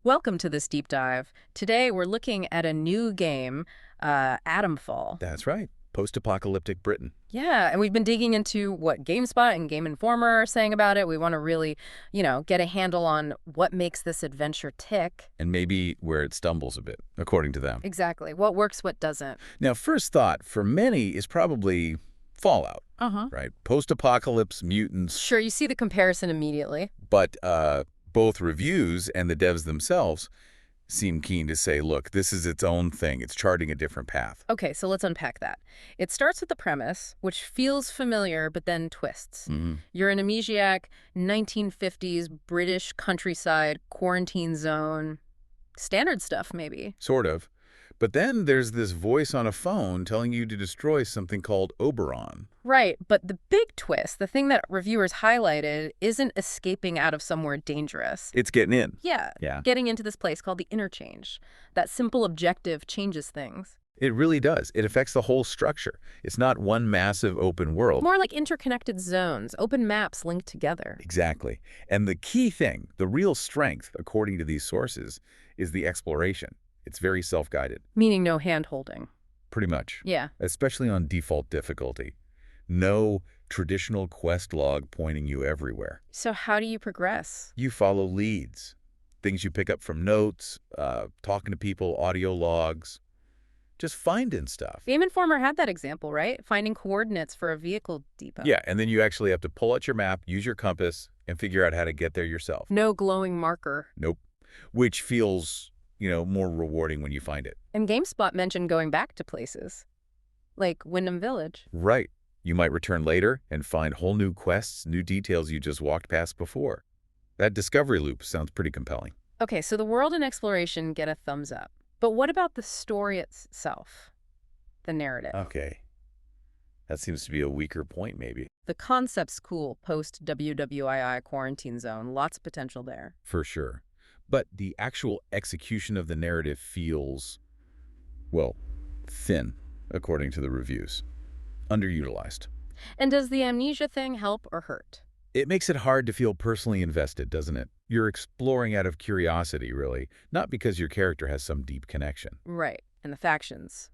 Welcome to this deep dive. Today we're looking at a new game, Atomfall. That's right. Post-apocalyptic Britain. Yeah, and we've been digging into what GameSpot and Game Informer are saying about it. We want to really, get a handle on what makes this adventure tick. And maybe where it stumbles a bit, according to them. Exactly. What works, what doesn't. Now, first thought for many is probably Fallout, right? Post-apocalypse, mutants. Sure, you see the comparison immediately. But both reviews and the devs themselves seem keen to say, look, this is its own thing. It's charting a different path. Okay, so let's unpack that. It starts with the premise, which feels familiar, but then twists. You're an amnesiac, 1950s British countryside, quarantine zone. Standard stuff, maybe. Sort of. But then there's this voice on a phone telling you to destroy something called Oberon. Right, but the big twist, the thing that reviewers highlighted, isn't escaping out of somewhere dangerous. It's getting in. Yeah, getting into this place called the Interchange. That simple objective changes things. It really does. It affects the whole structure. It's not one massive open world. More like interconnected zones, open maps linked together. Exactly. And the key thing, the real strength, according to these sources, is the exploration. It's very self-guided. Meaning no hand-holding. Pretty much. Yeah. Especially on default difficulty. No traditional quest log pointing you everywhere. So how do you progress? You follow leads. Things you pick up from notes, talking to people, audio logs. Just finding stuff. Game Informer had that example, right? Finding coordinates for a vehicle depot. Yeah, and then you actually have to pull out your map, use your compass, and figure out how to get there yourself. No glowing marker. Nope. Which feels, more rewarding when you find it. And GameSpot mentioned going back to places, like Wyndham Village. Right. You might return later and find whole new quests, new details you just walked past before. That discovery loop sounds pretty compelling. Okay, so the world and exploration get a thumbs up. But what about the story itself? The narrative? Okay. That seems to be a weaker point, maybe. The concept's cool, post-WWII quarantine zone. Lots of potential there. For sure. But the actual execution of the narrative feels, well, thin, according to the reviews. Underutilized. And does the amnesia thing help or hurt? It makes it hard to feel personally invested, doesn't it? You're exploring out of curiosity, really, not because your character has some deep connection. Right. And the factions.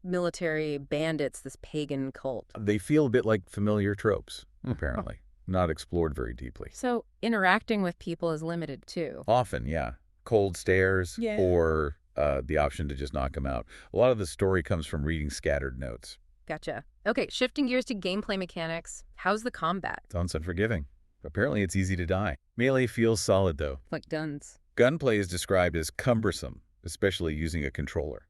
Military, bandits, this pagan cult. They feel a bit like familiar tropes, apparently. Not explored very deeply. So interacting with people is limited, too. Often, yeah. Cold stares or the option to just knock them out. A lot of the story comes from reading scattered notes. Gotcha. Okay, shifting gears to gameplay mechanics. How's the combat? Sounds unforgiving. Apparently it's easy to die. Melee feels solid, though. Like guns. Gunplay is described as cumbersome, especially using a controller.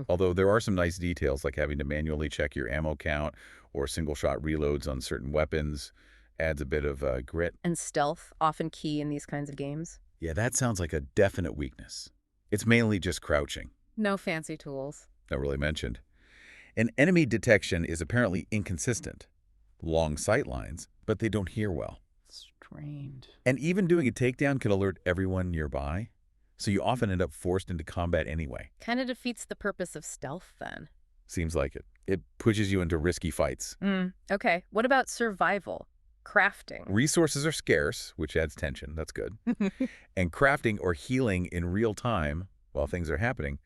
Although there are some nice details, like having to manually check your ammo count or single-shot reloads on certain weapons. Adds a bit of grit. And stealth, often key in these kinds of games. Yeah, that sounds like a definite weakness. It's mainly just crouching. No fancy tools. Not really mentioned. And enemy detection is apparently inconsistent. Long sight lines, but they don't hear well. Strange. And even doing a takedown can alert everyone nearby, so you often end up forced into combat anyway. Kind of defeats the purpose of stealth, then. Seems like it. It pushes you into risky fights. Okay, what about survival? Crafting. Resources are scarce, which adds tension. That's good. And crafting or healing in real time while things are happening,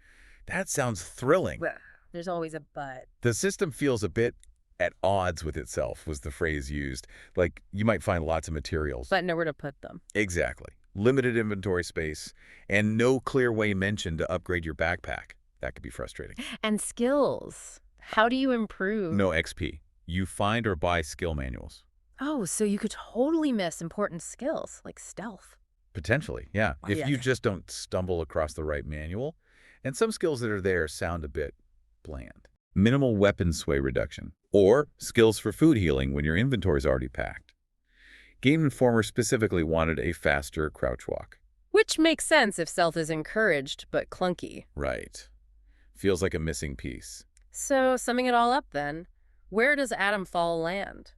that sounds thrilling. There's always a but. The system feels a bit at odds with itself, was the phrase used. Like, you might find lots of materials. But nowhere to put them. Exactly. Limited inventory space, and no clear way mentioned to upgrade your backpack. That could be frustrating. And skills. How do you improve? No XP. You find or buy skill manuals. Oh, so you could totally miss important skills, like stealth. Potentially, yeah. If you just don't stumble across the right manual. And some skills that are there sound a bit bland. Minimal weapon sway reduction. Or skills for food healing when your inventory is already packed. Game Informer specifically wanted a faster crouch walk. Which makes sense if stealth is encouraged, but clunky. Right. Feels like a missing piece. So, summing it all up then, where does Atomfall land?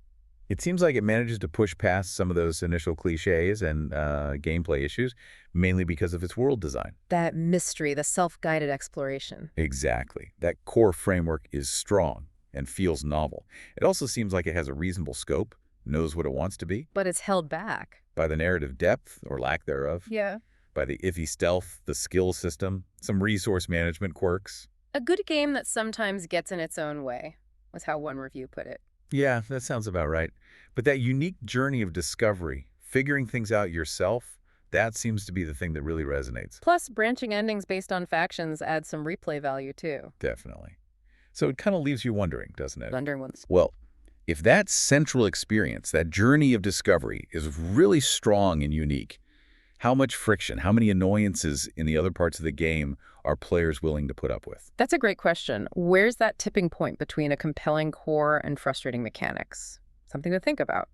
It seems like it manages to push past some of those initial cliches and gameplay issues, mainly because of its world design. That mystery, the self-guided exploration. Exactly. That core framework is strong and feels novel. It also seems like it has a reasonable scope, knows what it wants to be. But it's held back. By the narrative depth, or lack thereof. Yeah. by the iffy stealth, the skill system, some resource management quirks. A good game that sometimes gets in its own way, was how one review put it. Yeah, that sounds about right. But that unique journey of discovery, figuring things out yourself, that seems to be the thing that really resonates. Plus, branching endings based on factions adds some replay value, too. Definitely. So it kind of leaves you wondering, doesn't it? Wondering what's... Well, if that central experience, that journey of discovery, is really strong and unique, how much friction, how many annoyances in the other parts of the game are players willing to put up with? That's a great question. Where's that tipping point between a compelling core and frustrating mechanics? Something to think about.